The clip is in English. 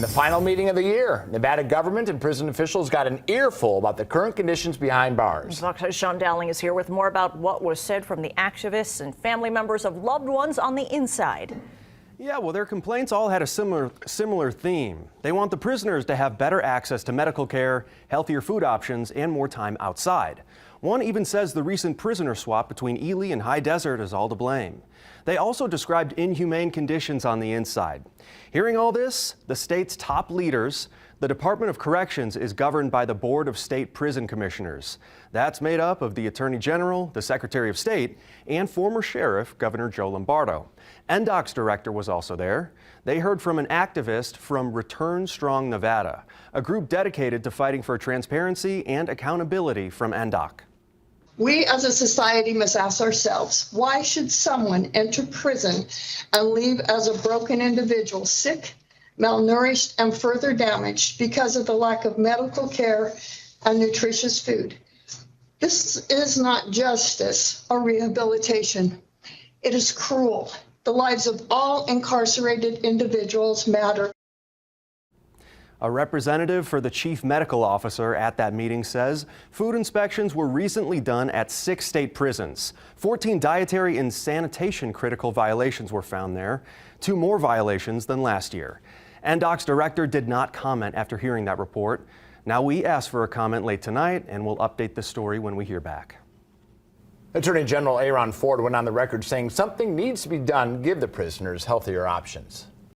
In the final meeting of the year, Nevada government and prison officials got an earful about the current conditions behind bars. Fox's Sean Dowling is here with more about what was said from the activists and family members of loved ones on the inside. Yeah, well, their complaints all had a similar theme. They want the prisoners to have better access to medical care, healthier food options, and more time outside. One even says the recent prisoner swap between Ely and High Desert is all to blame. They also described inhumane conditions on the inside. Hearing all this, the state's top leaders, the Department of Corrections is governed by the Board of State Prison Commissioners. That's made up of the Attorney General, the Secretary of State, and former Sheriff Governor Joe Lombardo. NDOC's director was also there. They heard from an activist from Return Strong Nevada, a group dedicated to fighting for transparency and accountability from NDOC. We as a society must ask ourselves, why should someone enter prison and leave as a broken individual, sick, malnourished, and further damaged because of the lack of medical care and nutritious food? This is not justice or rehabilitation. It is cruel. The lives of all incarcerated individuals matter. A representative for the chief medical officer at that meeting says food inspections were recently done at 6 state prisons. 14 dietary and sanitation critical violations were found there, 2 more violations than last year. NDOC's director did not comment after hearing that report. Now we asked for a comment late tonight, and we'll update the story when we hear back. Attorney General Aaron Ford went on the record saying something needs to be done to give the prisoners healthier options.